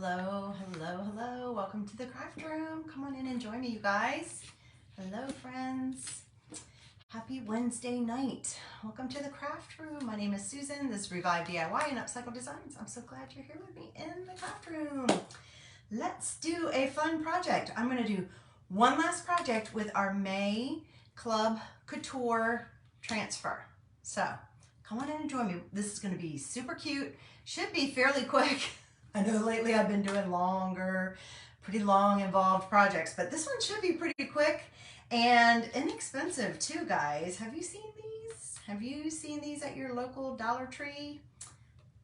Hello, hello, hello. Welcome to the craft room. Come on in and join me, you guys. Hello, friends. Happy Wednesday night. Welcome to the craft room. My name is Susan. This is Revive DIY and Upcycle Designs. I'm so glad you're here with me in the craft room. Let's do a fun project. I'm going to do one last project with our May Club Couture transfer. So come on in and join me. This is going to be super cute. Should be fairly quick. I know lately I've been doing longer, pretty long involved projects, but this one should be pretty quick and inexpensive too, guys. Have you seen these? Have you seen these at your local Dollar Tree?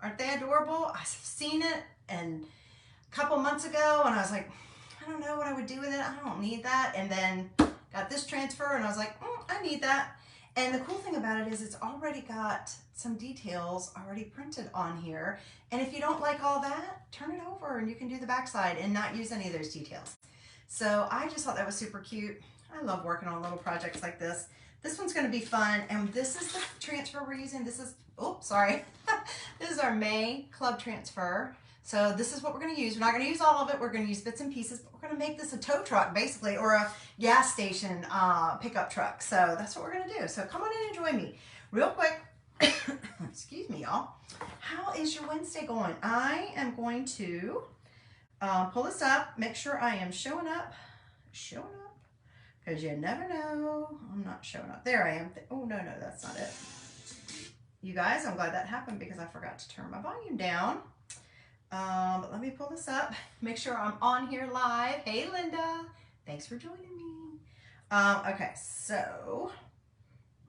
Aren't they adorable? I've seen it and a couple months ago and I was like, I don't know what I would do with it. I don't need that. And then got this transfer and I was like, I need that. And the cool thing about it is it's already got some details already printed on here. And if you don't like all that, turn it over and you can do the backside and not use any of those details. So I just thought that was super cute. I love working on little projects like this. This one's going to be fun. And this is the transfer we're using. This is, oops, sorry. This is our May Club transfer. So this is what we're going to use. We're not going to use all of it. We're going to use bits and pieces, but we're going to make this a tow truck basically, or a gas station pickup truck. So that's what we're going to do. So come on in and join me real quick. Excuse me, y'all. How is your Wednesday going? I am going to pull this up, make sure I am showing up, because you never know. I'm not showing up. There I am. Oh, no, that's not it. You guys, I'm glad that happened because I forgot to turn my volume down. But let me pull this up, make sure I'm on here live. Hey, Linda, thanks for joining me. Okay, so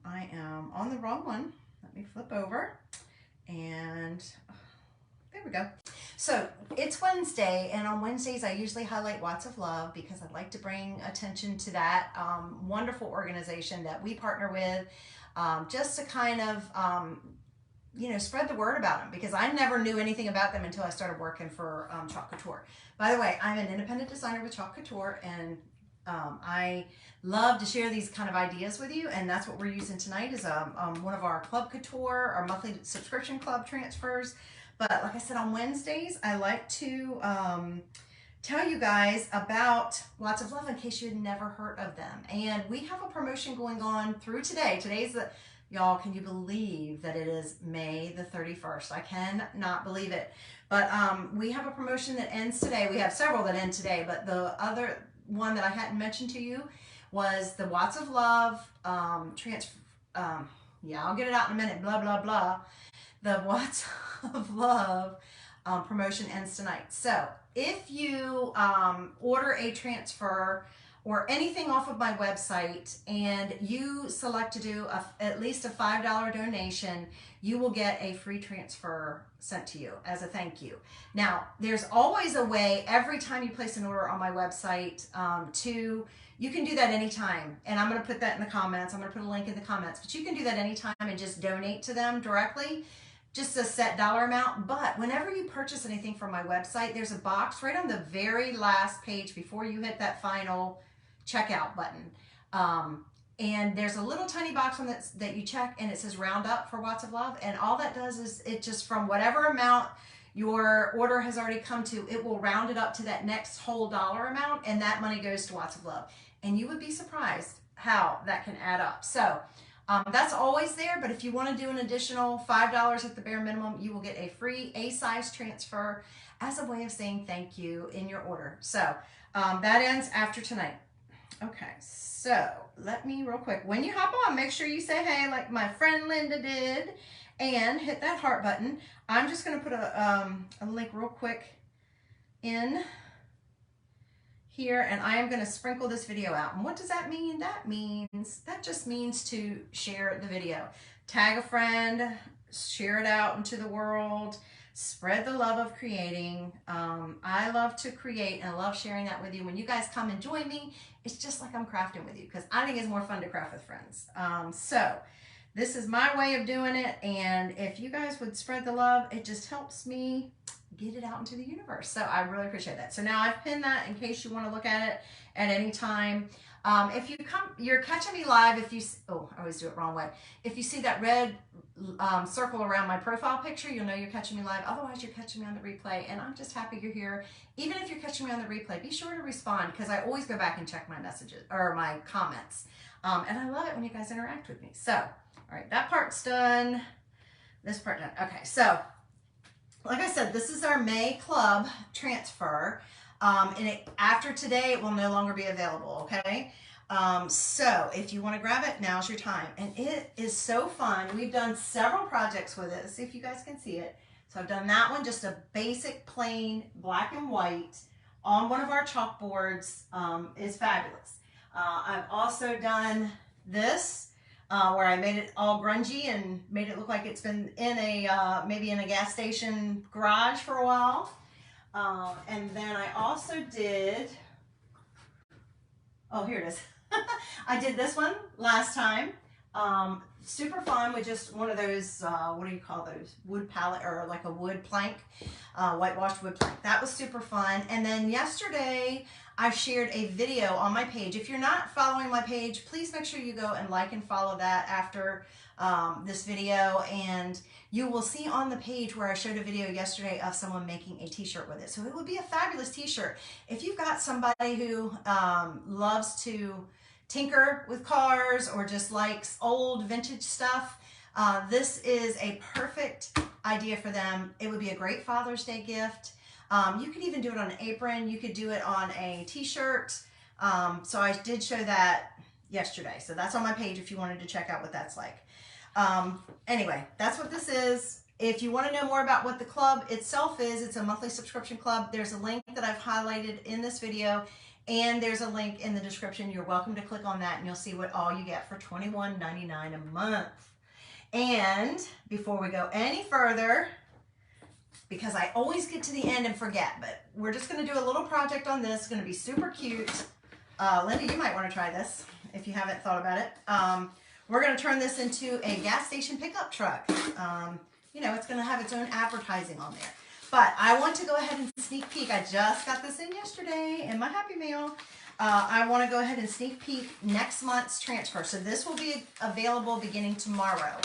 I am on the wrong one. Let me flip over and there we go. So it's Wednesday, and on Wednesdays I usually highlight Watts of Love because I'd like to bring attention to that wonderful organization that we partner with, just to kind of you know, spread the word about them, because I never knew anything about them until I started working for Chalk Couture. By the way, I'm an independent designer with Chalk Couture, and I love to share these kind of ideas with you, and that's what we're using tonight is one of our Club Couture, our monthly subscription club transfers. But like I said, on Wednesdays, I like to tell you guys about Watts of Love in case you had never heard of them. And we have a promotion going on through today. Today's the... Y'all, can you believe that it is May the 31st? I cannot believe it. But we have a promotion that ends today. We have several that end today, but the other one that I hadn't mentioned to you was the Watts of Love yeah, I'll get it out in a minute, blah, blah, blah. The Watts of Love promotion ends tonight. So if you order a transfer or anything off of my website and you select to do at least a $5 donation, you will get a free transfer sent to you as a thank you. Now, there's always a way every time you place an order on my website you can do that anytime. And I'm gonna put that in the comments. I'm gonna put a link in the comments, but you can do that anytime and just donate to them directly, just a set dollar amount. But whenever you purchase anything from my website, there's a box right on the very last page before you hit that final checkout button, and there's a little tiny box on that you check, and it says round up for Watts of Love, and all that does is it just, from whatever amount your order has already come to, it will round it up to that next whole dollar amount, and that money goes to Watts of Love. And you would be surprised how that can add up. So that's always there, but if you want to do an additional $5 at the bare minimum, you will get a free A-size transfer as a way of saying thank you in your order. So that ends after tonight. Okay, so let me real quick, when you hop on, make sure you say hey like my friend Linda did and hit that heart button. I'm just going to put a link real quick in here, and I am going to sprinkle this video out. And what does that mean? That just means to share the video. Tag a friend, share it out into the world, spread the love of creating. I love to create and I love sharing that with you. When you guys come and join me, it's just like I'm crafting with you, because I think it's more fun to craft with friends. So this is my way of doing it, and if you guys would spread the love, it just helps me get it out into the universe. So I really appreciate that. So now I've pinned that in case you want to look at it at any time. If you're catching me live. If you, oh, I always do it wrong way. If you see that red circle around my profile picture, you'll know you're catching me live. Otherwise, you're catching me on the replay, and I'm just happy you're here. Even if you're catching me on the replay, be sure to respond, because I always go back and check my messages or my comments. And I love it when you guys interact with me. So, all right, that part's done. This part done. Okay, so like I said, this is our May Club transfer. And after today, it will no longer be available, okay? So if you want to grab it, now's your time. And it is so fun. We've done several projects with it. Let's see if you guys can see it. So I've done that one, just a basic plain black and white on one of our chalkboards. Is fabulous. I've also done this where I made it all grungy and made it look like it's been in a maybe in a gas station garage for a while. And then I also did, oh, here it is. I did this one last time. Super fun with just one of those, what do you call those? Wood pallet, or like a wood plank, whitewashed wood plank. That was super fun. And then yesterday I shared a video on my page. If you're not following my page, please make sure you go and like and follow that after this video, and you will see on the page where I showed a video yesterday of someone making a t-shirt with it. So it would be a fabulous t-shirt. If you've got somebody who loves to tinker with cars or just likes old vintage stuff, this is a perfect idea for them. It would be a great Father's Day gift. You could even do it on an apron. You could do it on a t-shirt. So I did show that yesterday. So that's on my page if you wanted to check out what that's like. Anyway, that's what this is. If you want to know more about what the club itself is, it's a monthly subscription club. There's a link that I've highlighted in this video, and there's a link in the description. You're welcome to click on that, and you'll see what all you get for $21.99 a month. And before we go any further, because I always get to the end and forget, but we're just going to do a little project on this. It's going to be super cute. Linda, you might want to try this if you haven't thought about it. We're going to turn this into a gas station pickup truck. You know, it's going to have its own advertising on there. But I want to go ahead and sneak peek. I just got this in yesterday in my Happy Mail. I want to go ahead and sneak peek next month's transfer. So this will be available beginning tomorrow.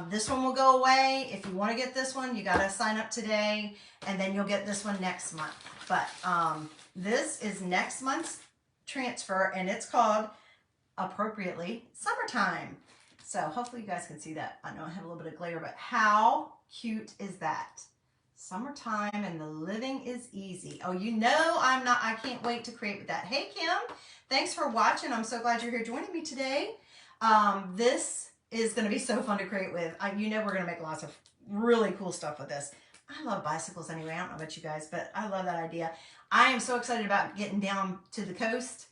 This one will go away. If you want to get this one, you got to sign up today, and then you'll get this one next month. But this is next month's transfer, and it's called, appropriately, Summertime. So hopefully you guys can see that. I know I have a little bit of glare, but how cute is that? Summertime and the living is easy. Oh, you know I can't wait to create with that. Hey, Kim, thanks for watching. I'm so glad you're here joining me today. This is going to be so fun to create with. You know we're going to make lots of really cool stuff with this. I love bicycles anyway. I don't know about you guys, but I love that idea. I am so excited about getting down to the coast,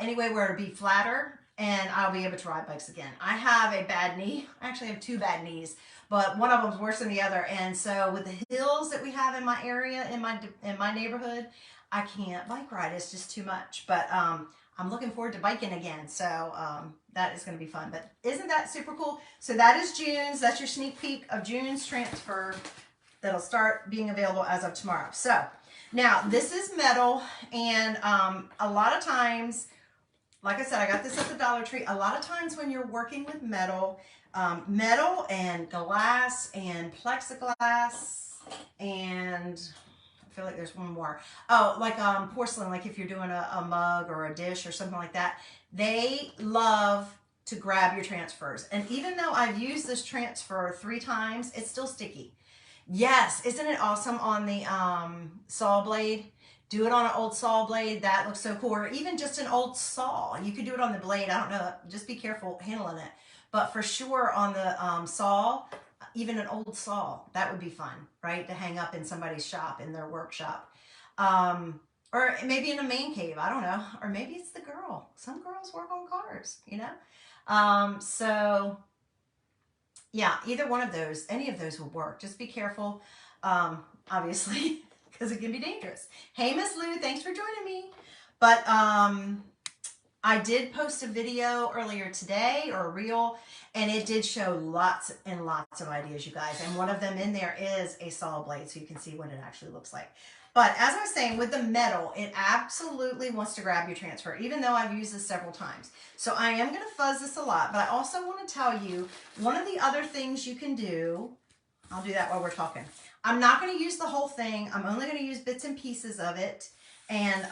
anyway, where it'll be flatter, and I'll be able to ride bikes again. I have a bad knee. I actually have two bad knees, but one of them's worse than the other. And so with the hills that we have in my area, in my neighborhood, I can't bike ride. It's just too much. But I'm looking forward to biking again. So that is going to be fun. But isn't that super cool? So that is June's. That's your sneak peek of June's transfer that'll start being available as of tomorrow. So now this is metal, and a lot of times, like I said, I got this at the Dollar Tree. A lot of times when you're working with metal, metal and glass and plexiglass, and I feel like there's one more. Oh, like porcelain, like if you're doing a mug or a dish or something like that, they love to grab your transfers. And even though I've used this transfer 3 times, it's still sticky. Yes, isn't it awesome on the saw blade? Do it on an old saw blade. That looks so cool. Or even just an old saw. You could do it on the blade. I don't know. Just be careful handling it. But for sure on the saw, even an old saw, that would be fun, right? To hang up in somebody's shop, in their workshop. Or maybe in a man cave. I don't know. Or maybe it's the girl. Some girls work on cars, you know? So yeah, either one of those, any of those will work. Just be careful, obviously, because it can be dangerous. Hey, Miss Lou, thanks for joining me. But I did post a video earlier today, or a reel, and it did show lots and lots of ideas, you guys. And one of them in there is a saw blade, so you can see what it actually looks like. But as I was saying, with the metal, it absolutely wants to grab your transfer, even though I've used this several times. So I am going to fuzz this a lot, but I also want to tell you one of the other things you can do. I'll do that while we're talking. I'm not going to use the whole thing. I'm only going to use bits and pieces of it. And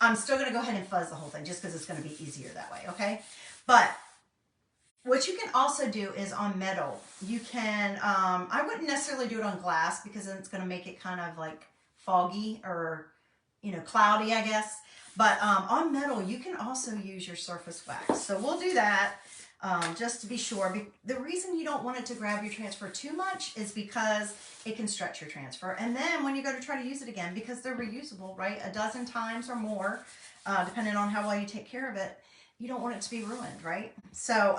I'm still going to go ahead and fuzz the whole thing just because it's going to be easier that way, okay? But what you can also do is on metal, you can, I wouldn't necessarily do it on glass because then it's going to make it kind of like foggy or, you know, cloudy, I guess. But on metal, you can also use your surface wax. So we'll do that just to be sure. The reason you don't want it to grab your transfer too much is because it can stretch your transfer. And then when you go to try to use it again, because they're reusable, right, a dozen times or more, depending on how well you take care of it, you don't want it to be ruined, right? So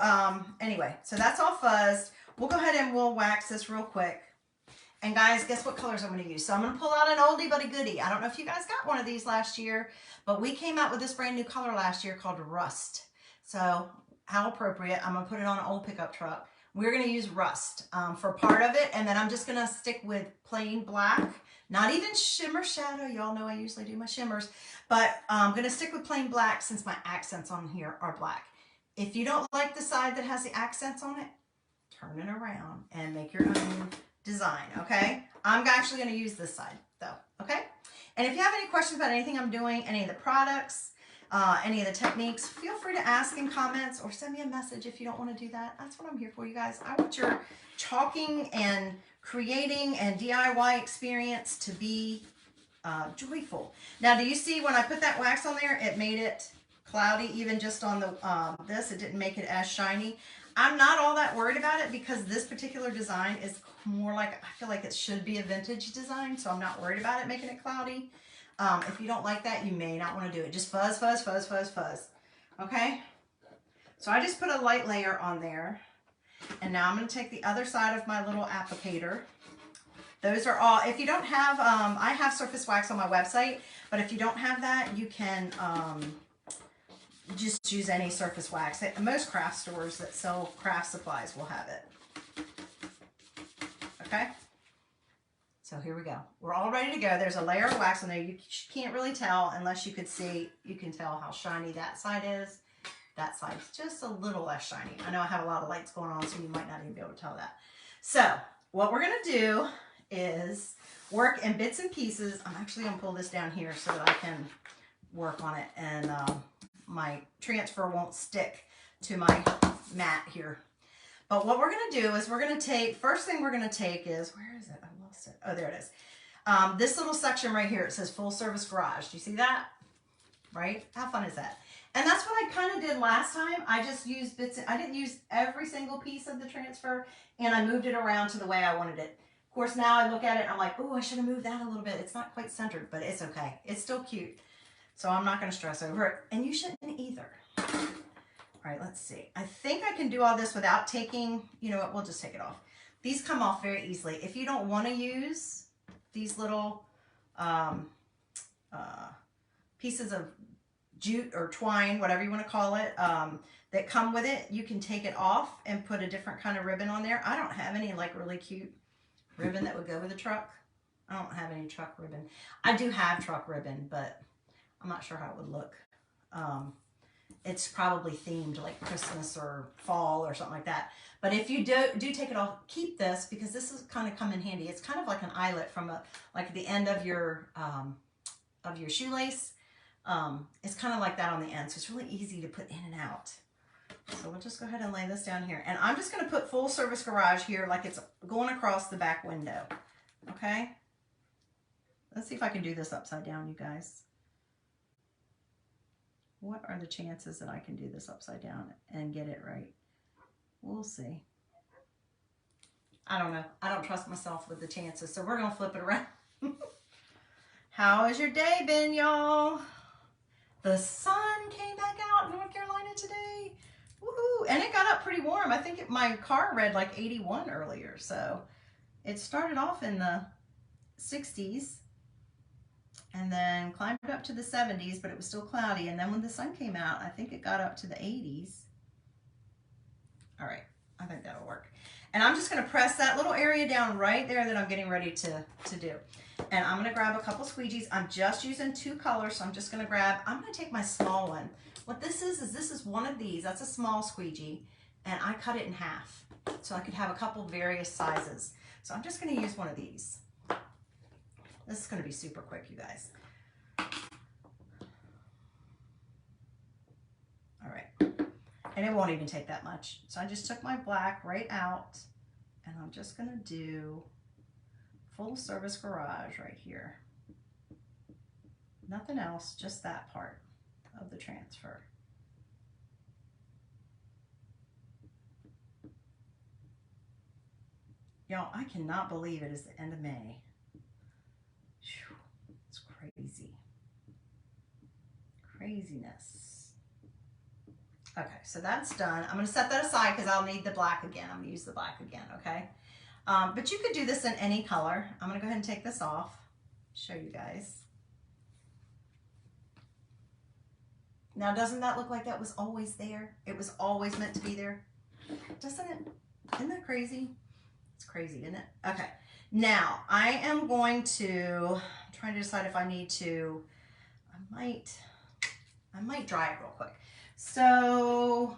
anyway, so that's all fuzzed. We'll go ahead and we'll wax this real quick. And guys, guess what colors I'm going to use? So I'm going to pull out an oldie but a goodie. I don't know if you guys got one of these last year, but we came out with this brand new color last year called Rust. So how appropriate. I'm going to put it on an old pickup truck. We're going to use Rust for part of it, and then I'm just going to stick with plain black. Not even shimmer shadow. Y'all know I usually do my shimmers, but I'm going to stick with plain black since my accents on here are black. If you don't like the side that has the accents on it, turn it around and make your own design, okay? I'm actually going to use this side though, okay? And if you have any questions about anything I'm doing, any of the products, any of the techniques, feel free to ask in comments or send me a message if you don't want to do that. That's what I'm here for, you guys. I want your chalking and creating and DIY experience to be joyful. Now, do you see when I put that wax on there, it made it cloudy even just on the this. It didn't make it as shiny. I'm not all that worried about it because this particular design is more like, I feel like it should be a vintage design, so I'm not worried about it making it cloudy. If you don't like that, you may not want to do it. Just fuzz, fuzz, fuzz, fuzz, fuzz. Okay? So I just put a light layer on there. And now I'm going to take the other side of my little applicator. Those are all, if you don't have, I have surface wax on my website, but if you don't have that, you can just use any surface wax. Most craft stores that sell craft supplies will have it. Okay? So here we go. We're all ready to go. There's a layer of wax on there. You can't really tell unless you could see. You can tell how shiny that side is. That side's just a little less shiny. I know I have a lot of lights going on, so you might not even be able to tell that. So what we're going to do is work in bits and pieces. I'm actually going to pull this down here so that I can work on it and my transfer won't stick to my mat here. But what we're going to do is we're going to take, first thing we're going to take is, where is it? I lost it. Oh, there it is. This little section right here, it says full service garage. Do you see that? Right? How fun is that? And that's what I kind of did last time. I just used bits. I didn't use every single piece of the transfer, and I moved it around to the way I wanted it. Of course, now I look at it and I'm like, oh, I should have moved that a little bit. It's not quite centered, but it's okay. It's still cute. So I'm not going to stress over it, and you shouldn't either. All right, let's see. I think I can do all this without taking, you know what, we'll just take it off. These come off very easily. If you don't want to use these little pieces of jute or twine, whatever you want to call it, that come with it, you can take it off and put a different kind of ribbon on there. I don't have any like really cute ribbon that would go with a truck. I don't have any truck ribbon. I do have truck ribbon, but I'm not sure how it would look. It's probably themed like Christmas or fall or something like that. But if you do take it off, keep this because this is kind of come in handy. It's kind of like an eyelet from like the end of your shoelace. It's kind of like that on the end, so it's really easy to put in and out. So we'll just go ahead and lay this down here. And I'm just going to put full service garage here like it's going across the back window. Okay? Let's see if I can do this upside down, you guys. What are the chances that I can do this upside down and get it right? We'll see. I don't know. I don't trust myself with the chances, so we're going to flip it around. How has your day been, y'all? The sun came back out in North Carolina today. Woohoo! And it got up pretty warm. I think my car read like 81 earlier, so it started off in the 60s. and then climbed up to the 70s, but it was still cloudy. And then when the sun came out, I think it got up to the 80s. All right, I think that'll work. And I'm just gonna press that little area down right there that I'm getting ready to do. And I'm gonna grab a couple squeegees. I'm just using 2 colors, so I'm just gonna grab, I'm gonna take my small one. What this is one of these, that's a small squeegee, and I cut it in half so I could have a couple various sizes. So I'm just gonna use one of these. This is gonna be super quick, you guys. All right, and it won't even take that much. So I just took my black right out, and I'm just gonna do full service garage right here. Nothing else, just that part of the transfer. Y'all, I cannot believe it is the end of May. Whew, it's crazy. Craziness. Okay, so that's done. I'm gonna set that aside because I'll need the black again. I'm gonna use the black again, okay? But you could do this in any color. I'm gonna go ahead and take this off, show you guys. Now, doesn't that look like that was always there? It was always meant to be there, doesn't it? Isn't that crazy? It's crazy, isn't it? Okay, now I am going to, I'm trying to decide if I need to, I might dry it real quick. So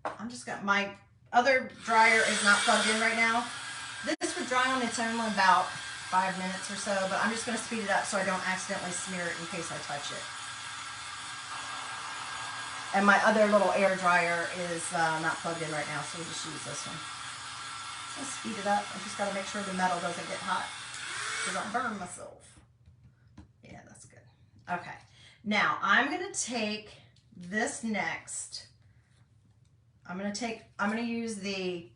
I'm just gonna, my other dryer is not plugged in right now. This would dry on its own in about 5 minutes or so, but I'm just gonna speed it up so I don't accidentally smear it in case I touch it. And my other little air dryer is not plugged in right now, so we'll just use this one. Let's speed it up. I just gotta make sure the metal doesn't get hot because I'll burn myself. Yeah, that's good. Okay, now I'm gonna take this next. I'm gonna use the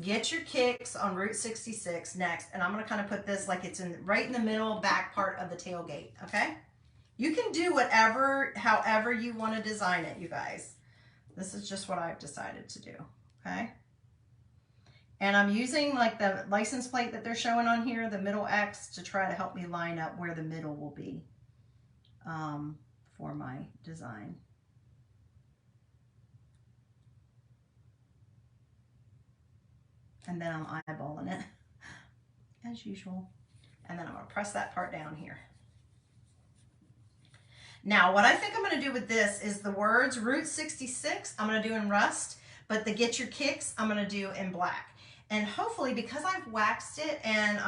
Get Your Kicks on Route 66 next, and I'm gonna kind of put this like it's right in the middle back part of the tailgate, okay? You can do whatever, however you want to design it, you guys. This is just what I've decided to do, okay? And I'm using like the license plate that they're showing on here, the middle X, to try to help me line up where the middle will be for my design. And then I'm eyeballing it as usual. And then I'm gonna press that part down here. Now, what I think I'm gonna do with this is the words Route 66, I'm gonna do in rust, but the Get Your Kicks, I'm gonna do in black. And hopefully, because I've waxed it, and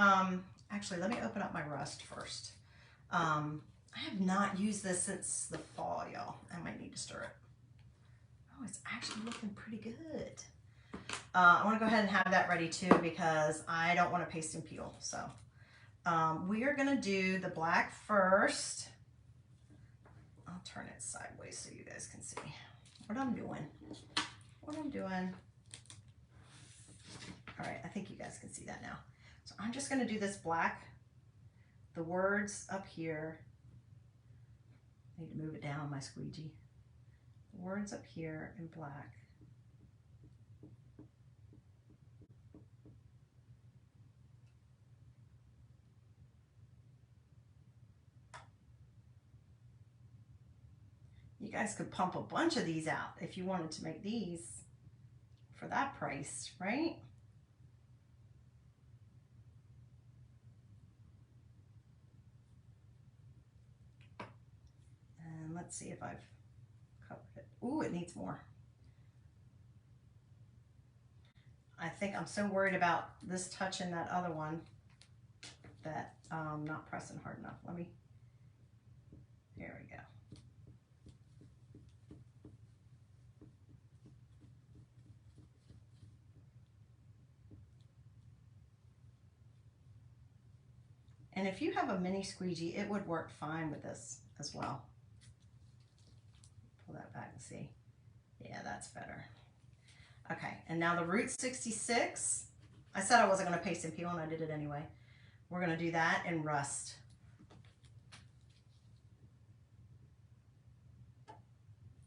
actually, let me open up my rust first. I have not used this since the fall, y'all. I might need to stir it. Oh, it's actually looking pretty good. I wanna go ahead and have that ready too, because I don't wanna paste and peel. So we are gonna do the black first. I'll turn it sideways so you guys can see what I'm doing. All right, I think you guys can see that now. So I'm just gonna do this black, the words up here. I need to move it down on my squeegee. The words up here in black. You guys could pump a bunch of these out if you wanted to make these for that price, right? And let's see if I've covered it. Ooh, it needs more. I think I'm so worried about this touching that other one that I'm not pressing hard enough. There we go. And if you have a mini squeegee, it would work fine with this as well. Pull that back and see. Yeah, that's better. Okay, and now the Route 66. I said I wasn't gonna paste and peel, and I did it anyway. We're gonna do that in rust.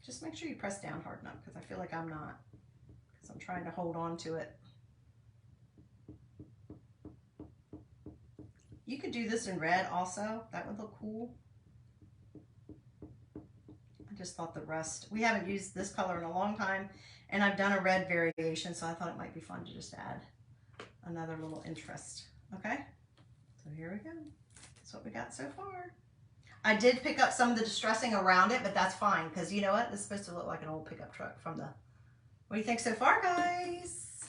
Just make sure you press down hard enough, because I feel like I'm not, because I'm trying to hold on to it. You could do this in red also. That would look cool. just thought the rust, we haven't used this color in a long time, and I've done a red variation, so I thought it might be fun to just add another little interest. Okay, so here we go. That's what we got so far. I did pick up some of the distressing around it, but that's fine, because you know what? It's supposed to look like an old pickup truck from the, what do you think so far, guys?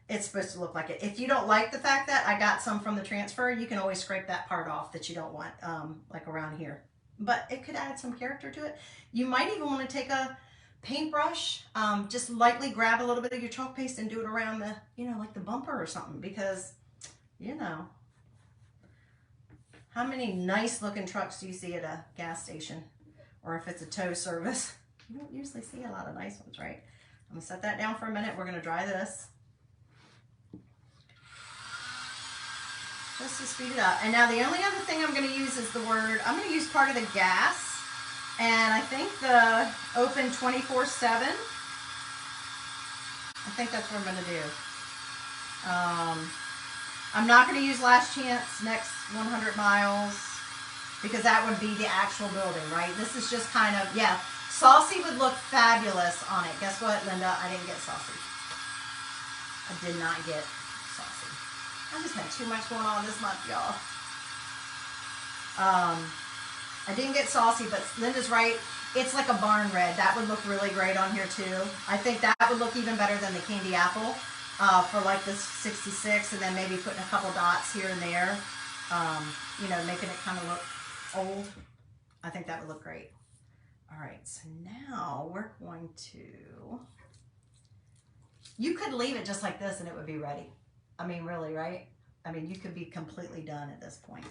It's supposed to look like it. If you don't like the fact that I got some from the transfer, you can always scrape that part off that you don't want, like around here. But it could add some character to it. You might even want to take a paintbrush, just lightly grab a little bit of your chalk paste and do it around the, you know, like the bumper or something, because, you know, how many nice looking trucks do you see at a gas station? Or if it's a tow service, you don't usually see a lot of nice ones, right? I'm gonna set that down for a minute. We're gonna dry this. Just to speed it up. And now the only other thing I'm going to use is the word, I'm going to use part of the gas, and I think the open 24/7. I think that's what I'm going to do. I'm not going to use last chance, next 100 miles, because that would be the actual building, right? This is just kind of, yeah, saucy would look fabulous on it. Guess what, Linda? I didn't get saucy. I did not get saucy. I just had too much going on this month, y'all. I didn't get saucy, but Linda's right. It's like a barn red. That would look really great on here too. I think that would look even better than the candy apple for like this 66, and then maybe putting a couple dots here and there. You know, making it kind of look old. I think that would look great. All right, so now we're going to, you could leave it just like this and it would be ready. I mean, really, right? I mean, you could be completely done at this point.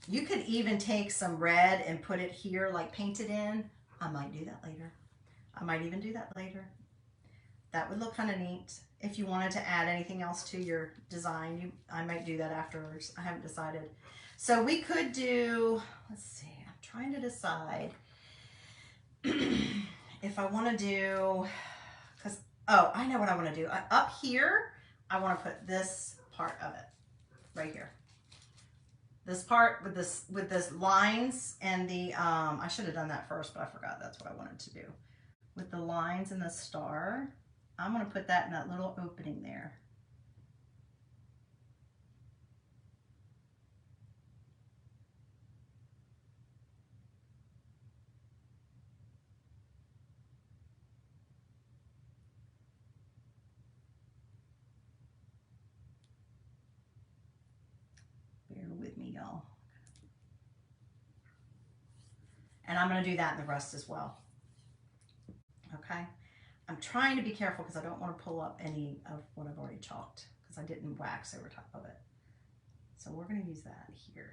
You could even take some red and put it here, like paint it in. I might do that later. I might even do that later. That would look kind of neat. If you wanted to add anything else to your design, I might do that afterwards. I haven't decided. So we could do, let's see, I'm trying to decide if I want to do, because, oh, I know what I want to do. Up here, I want to put this part of it right here. This part with this lines and the, I should have done that first, but I forgot that's what I wanted to do. With the lines and the star, I'm going to put that in that little opening there. Bear with me, y'all. And I'm going to do that in the rest as well. Okay. I'm trying to be careful because I don't want to pull up any of what I've already chalked because I didn't wax over top of it. So we're going to use that here.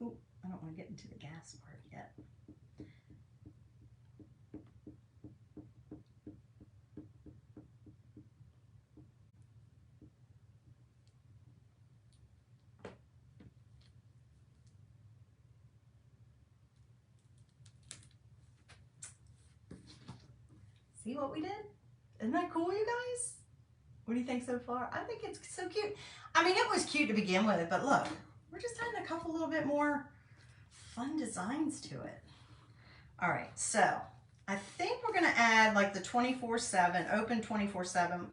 Ooh, I don't want to get into the gas part yet. See what we did? Isn't that cool, you guys? What do you think so far? I think it's so cute. I mean, it was cute to begin with, but look, we're just adding a couple little bit more fun designs to it. All right, so I think we're gonna add like the 24/7, open 24/7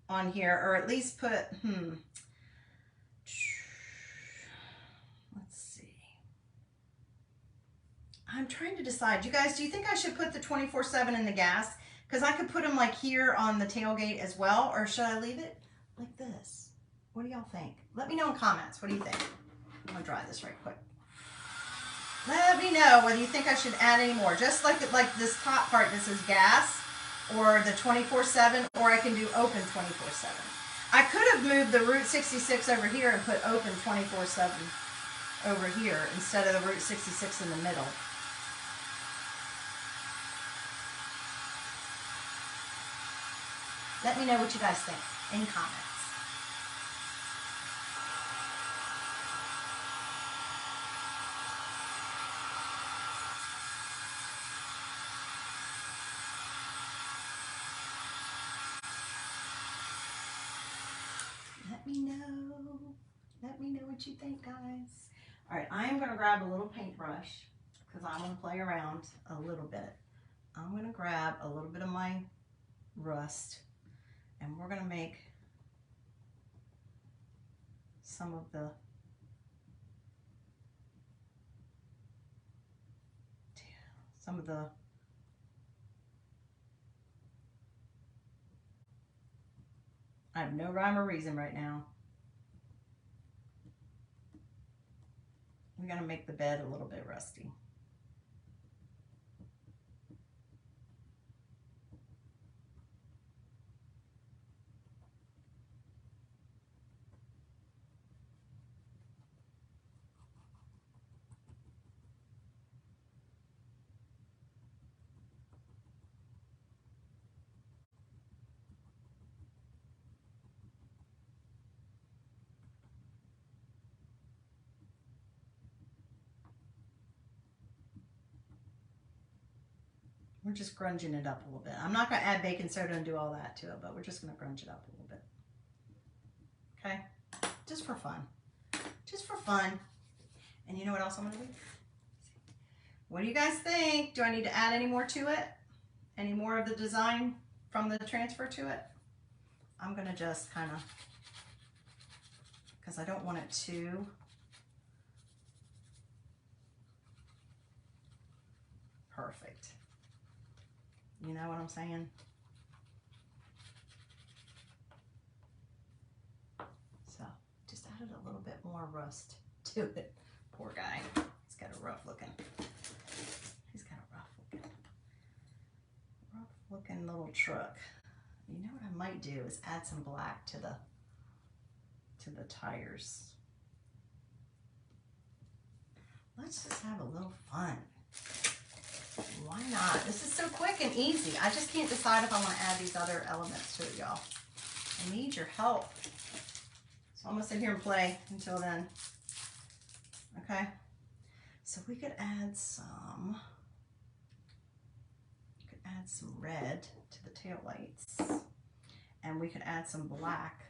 on here, or at least put, let's see. I'm trying to decide. You guys, do you think I should put the 24/7 in the gas? Because I could put them like here on the tailgate as well, or should I leave it like this? What do y'all think? Let me know in comments. What do you think? I'm gonna dry this right quick. Let me know whether you think I should add any more. Just like this top part that says gas, or the 24/7, or I can do open 24/7. I could have moved the Route 66 over here and put open 24/7 over here instead of the Route 66 in the middle. Let me know what you guys think in comments. Let me know. Let me know what you think, guys. All right, I am going to grab a little paintbrush because I want to play around a little bit. I'm going to grab a little bit of my rust and we're going to make some of the I have no rhyme or reason right now. We're going to make the bed a little bit rusty. We're just grunging it up a little bit. I'm not going to add baking soda and do all that to it, but we're just going to grunge it up a little bit. Okay? Just for fun. Just for fun. And you know what else I'm going to do? What do you guys think? Do I need to add any more to it? Any more of the design from the transfer to it? I'm going to just kind of, because I don't want it too perfect. You know what I'm saying? So just added a little bit more rust to it. Poor guy. He's got a rough looking little truck. You know what I might do is add some black to the tires. Let's just have a little fun. Why not? This is so quick and easy. I just can't decide if I want to add these other elements to it, y'all. I need your help. So I'm going to sit here and play until then. Okay? So we could add some red to the taillights. And we could add some black.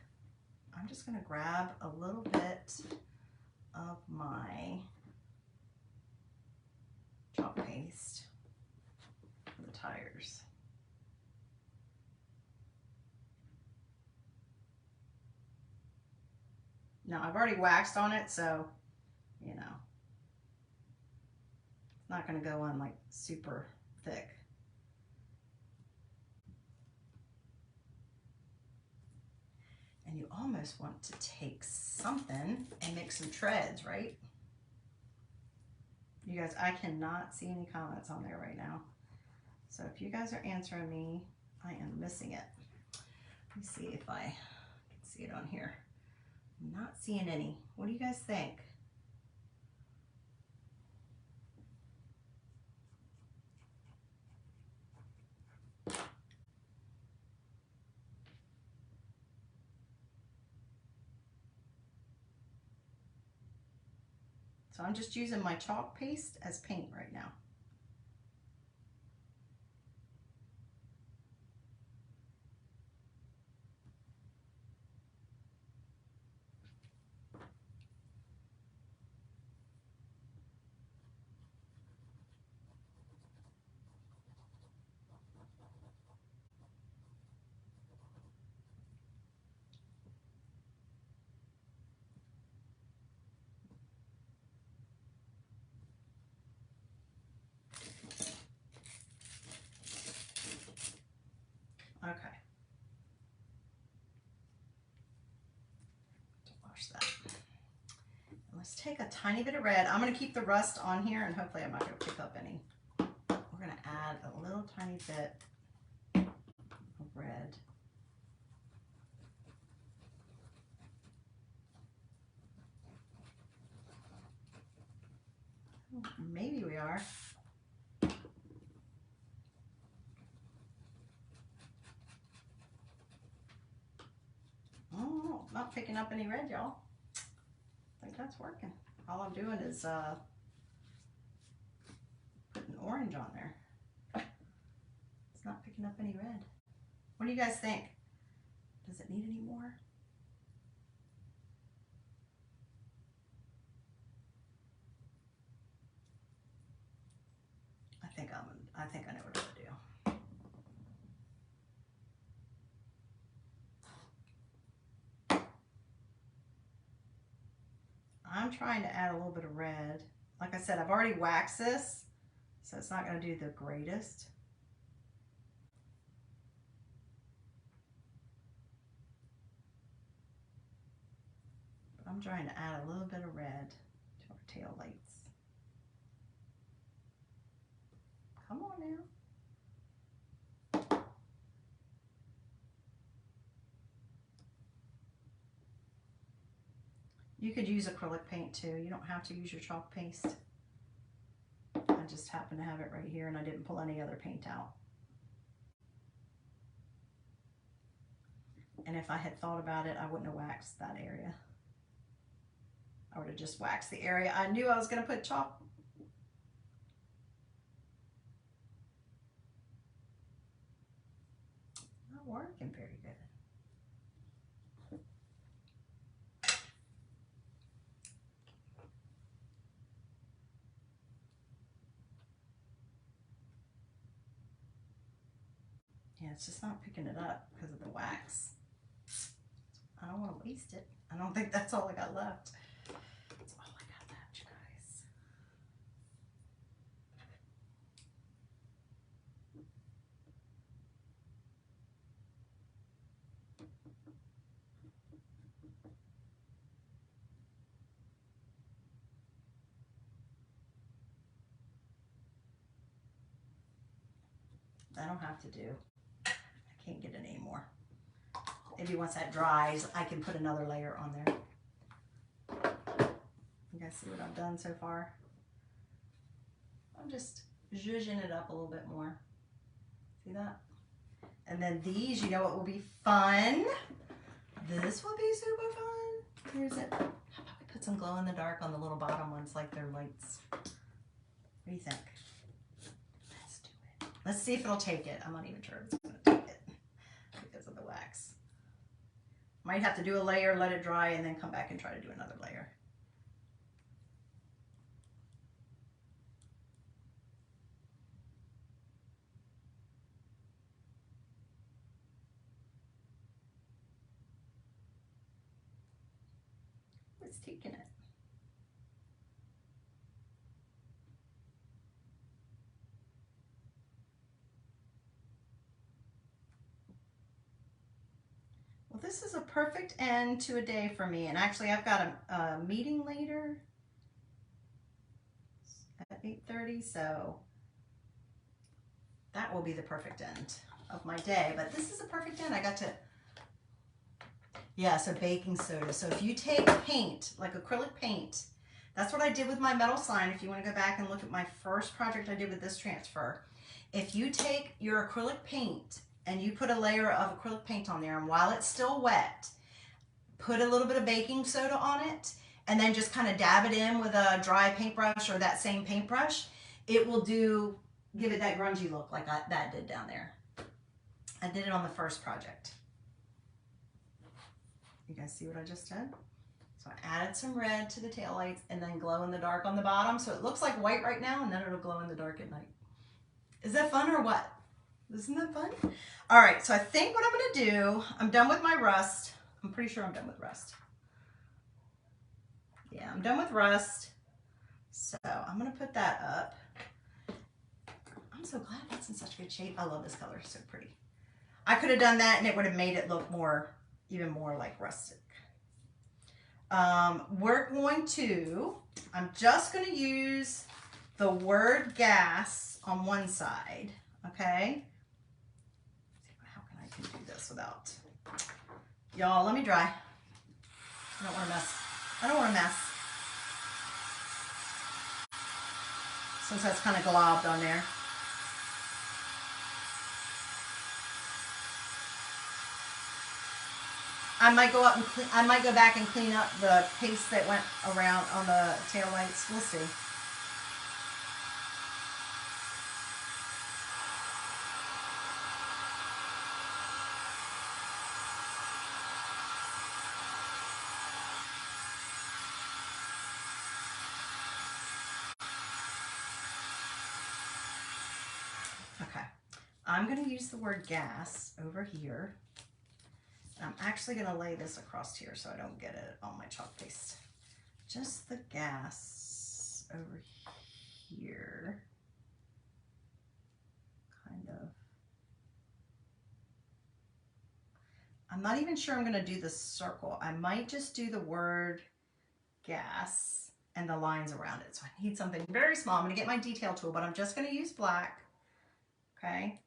I'm just going to grab a little bit of my chalk paste for the tires. Now I've already waxed on it, so you know it's not going to go on like super thick. And you almost want to take something and make some treads, right? You guys, I cannot see any comments on there right now. So if you guys are answering me, I am missing it. Let me see if I can see it on here. I'm not seeing any. What do you guys think? So I'm just using my chalk paste as paint right now. Okay. Wash that. And let's take a tiny bit of red. I'm going to keep the rust on here and hopefully I'm not going to pick up any. We're going to add a little tiny bit of red. Maybe we are. Oh, not picking up any red, y'all. I think that's working. All I'm doing is putting orange on there. It's not picking up any red. What do you guys think? Does it need any more? I think I know what I'm gonna do. I'm trying to add a little bit of red. Like I said, I've already waxed this, so it's not going to do the greatest. But I'm trying to add a little bit of red to our tail lights. Come on now. You could use acrylic paint too. You don't have to use your chalk paste. I just happen to have it right here and I didn't pull any other paint out. And if I had thought about it, I wouldn't have waxed that area. I would have just waxed the area I knew I was going to put chalk. Not working very good. Yeah, it's just not picking it up because of the wax. I don't want to waste it. I don't think that's all I got left. That's all I got left, you guys. I don't have to do. I can't get it anymore. Maybe once that dries, I can put another layer on there. You guys see what I've done so far? I'm just zhuzhing it up a little bit more. See that? And then these, you know what will be fun? This will be super fun. Here's it. How about we put some glow in the dark on the little bottom ones like they're lights? What do you think? Let's do it. Let's see if it'll take it. I'm not even sure if it's going to take it because of the wax. Might have to do a layer, let it dry, and then come back and try to do another layer. It's taking it. Well, this is a perfect end to a day for me. And actually, I've got a meeting later at 8:30, so that will be the perfect end of my day. But this is a perfect end. I got to, yeah, so baking soda. So if you take paint, like acrylic paint, that's what I did with my metal sign. If you want to go back and look at my first project I did with this transfer, if you take your acrylic paint and you put a layer of acrylic paint on there, and while it's still wet, put a little bit of baking soda on it, and then just kind of dab it in with a dry paintbrush or that same paintbrush, it will give it that grungy look like that did down there. I did it on the first project. You guys see what I just did? So I added some red to the taillights and then glow in the dark on the bottom. So it looks like white right now, and then it'll glow in the dark at night. Is that fun or what? Isn't that fun? All right, so I think what I'm gonna do, I'm done with my rust. I'm pretty sure I'm done with rust. Yeah, I'm done with rust. So I'm gonna put that up. I'm so glad that's in such good shape. I love this color, it's so pretty. I could have done that and it would have made it look even more like rustic. We're going to, I'm just gonna use the word gas on one side, okay? How can I do this without, y'all, let me dry. I don't want to mess. I don't want to mess. Since that's kind of globbed on there. I might go up and I might go back and clean up the paste that went around on the tail lights. We'll see. Okay, I'm going to use the word gas over here. I'm actually going to lay this across here so I don't get it on my chalk paste. Just the gas over here, kind of. I'm not even sure I'm going to do the circle. I might just do the word gas and the lines around it. So I need something very small. I'm going to get my detail tool, but I'm just going to use black. Okay.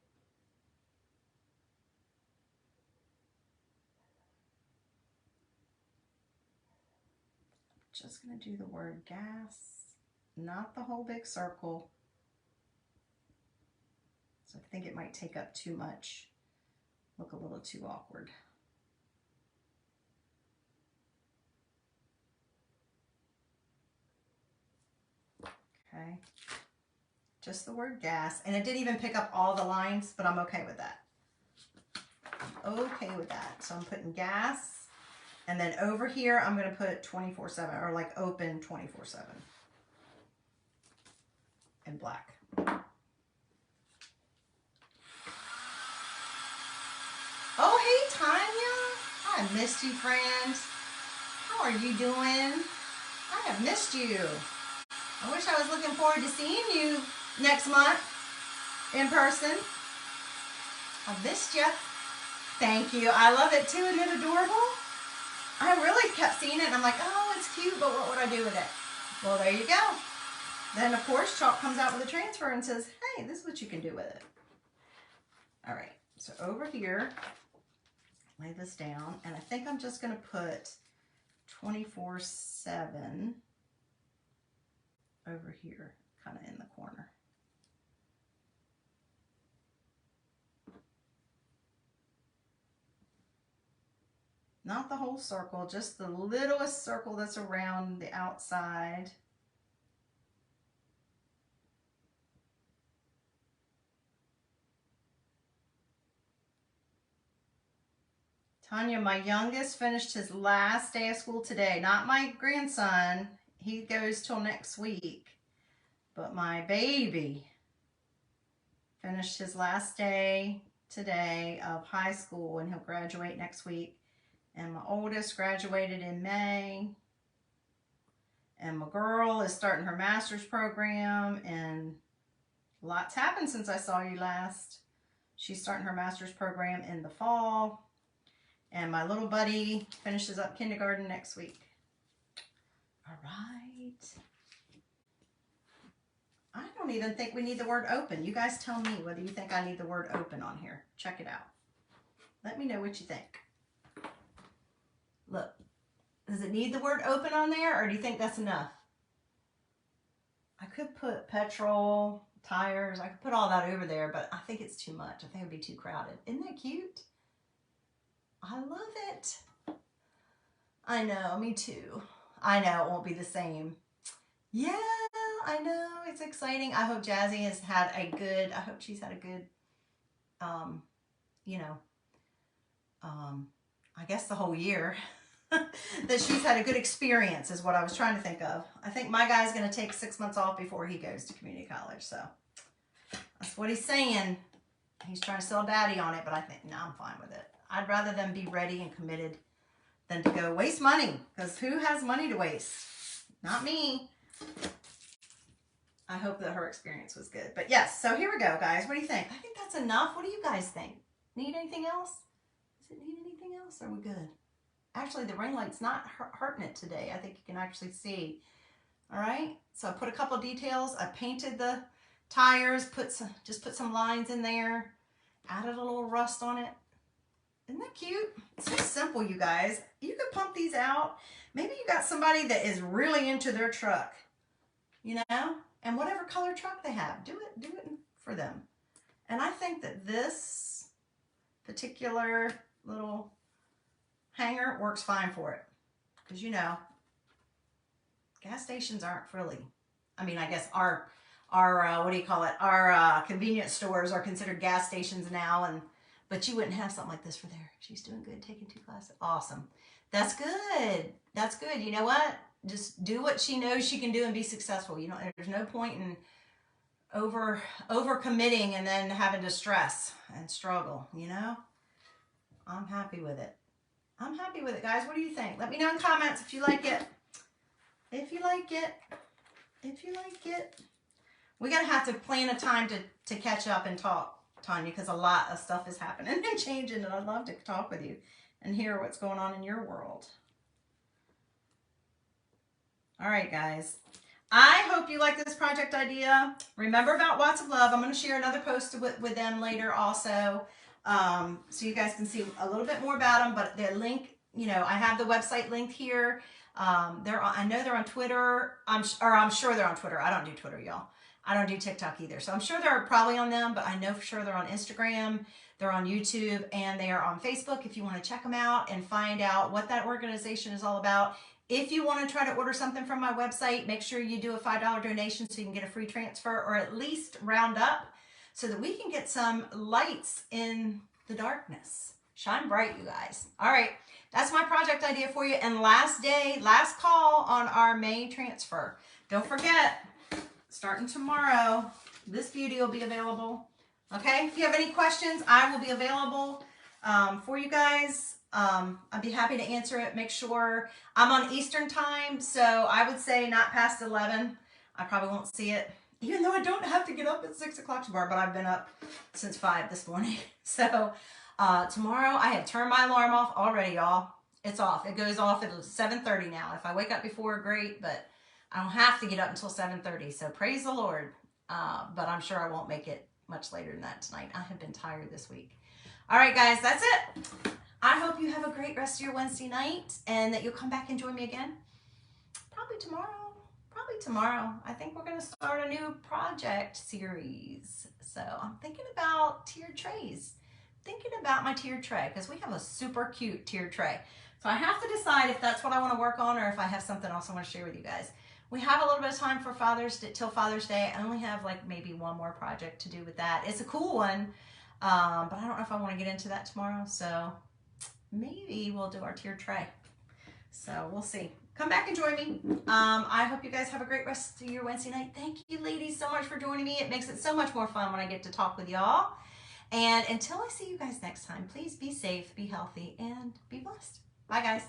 Just going to do the word gas, not the whole big circle. So I think it might take up too much, look a little too awkward. Okay, just the word gas, and it didn't even pick up all the lines, but I'm okay with that. Okay with that. So I'm putting gas, and then over here I'm going to put 24/7, or like open 24/7 in black. Oh, hey Tanya, I missed you, friend. How are you doing? I have missed you. I wish I was looking forward to seeing you next month in person. I missed you. Thank you. I love it too. Isn't it adorable? I really kept seeing it and I'm like, oh, it's cute, but what would I do with it? Well, there you go. Then, of course, Chalk comes out with a transfer and says, hey, this is what you can do with it. All right. So over here, lay this down. And I think I'm just going to put 24/7 over here, kind of in the corner. Not the whole circle, just the littlest circle that's around the outside. Tanya, my youngest finished his last day of school today. Not my grandson. He goes till next week. But my baby finished his last day today of high school, and he'll graduate next week. And my oldest graduated in May. And my girl is starting her master's program, and lots happened since I saw you last. She's starting her master's program in the fall. And my little buddy finishes up kindergarten next week. All right. I don't even think we need the word open. You guys tell me whether you think I need the word open on here. Check it out. Let me know what you think. Look, does it need the word open on there, or do you think that's enough? I could put petrol, tires. I could put all that over there, but I think it's too much. I think it would be too crowded. Isn't that cute? I love it. I know, me too. I know it won't be the same. Yeah, I know, it's exciting. I hope Jazzy has had a good, I hope she's had a good, you know, I guess the whole year that she's had a good experience is what I was trying to think of. I think my guy's going to take 6 months off before he goes to community college. So that's what he's saying. He's trying to sell daddy on it, but I think, no, I'm fine with it. I'd rather them be ready and committed than to go waste money, because who has money to waste? Not me. I hope that her experience was good. But yes, so here we go, guys. What do you think? I think that's enough. What do you guys think? Need anything else? Does it need anything else? Are we good? Actually, the ring light's not hurting it today. I think you can actually see. All right. So I put a couple of details. I painted the tires, just put some lines in there, added a little rust on it. Isn't that cute? It's so simple, you guys. You could pump these out. Maybe you got somebody that is really into their truck, you know, and whatever color truck they have, do it for them. And I think that this particular little hanger works fine for it, because, you know, gas stations aren't frilly. I mean, I guess our what do you call it? Our convenience stores are considered gas stations now, but you wouldn't have something like this for there. She's doing good, taking 2 classes. Awesome. That's good. That's good. You know what? Just do what she knows she can do and be successful. You know, there's no point in over committing and then having to stress and struggle, you know? I'm happy with it. I'm happy with it, guys. What do you think? Let me know in comments if you like it. If you like it. If you like it. We're going to have to plan a time to catch up and talk, Tanya, because a lot of stuff is happening and changing, and I'd love to talk with you and hear what's going on in your world. All right, guys. I hope you like this project idea. Remember about Watts of Love. I'm going to share another post with them later also, so you guys can see a little bit more about them. But their link, you know, I have the website linked here. I know they're on Twitter. I'm sure they're on Twitter. I don't do Twitter, y'all. I don't do TikTok either. So I'm sure they're probably on them, but I know for sure they're on Instagram, they're on YouTube, and they are on Facebook if you want to check them out and find out what that organization is all about. If you want to try to order something from my website, make sure you do a $5 donation so you can get a free transfer, or at least round up so that we can get some lights in the darkness. Shine bright, you guys. All right, that's my project idea for you. And last day, last call on our May transfer. Don't forget, starting tomorrow, this beauty will be available. Okay, if you have any questions, I will be available for you guys. I'd be happy to answer it. Make sure I'm on Eastern time, so I would say not past 11. I probably won't see it, even though I don't have to get up at 6 o'clock tomorrow, but I've been up since 5 this morning. So tomorrow I have turned my alarm off already, y'all. It's off. It goes off at 7:30 now. If I wake up before, great, but I don't have to get up until 7:30, so praise the Lord. But I'm sure I won't make it much later than that tonight. I have been tired this week. All right, guys, that's it. I hope you have a great rest of your Wednesday night and that you'll come back and join me again. Probably tomorrow. Probably tomorrow. I think we're going to start a new project series. So I'm thinking about tiered trays. Thinking about my tiered tray because we have a super cute tiered tray. So I have to decide if that's what I want to work on or if I have something else I want to share with you guys. We have a little bit of time for till Father's Day. I only have like maybe one more project to do with that. It's a cool one, but I don't know if I want to get into that tomorrow. So maybe we'll do our tiered tray. So we'll see. Come back and join me. I hope you guys have a great rest of your Wednesday night. Thank you, ladies, so much for joining me. It makes it so much more fun when I get to talk with y'all. And until I see you guys next time, please be safe, be healthy, and be blessed. Bye, guys.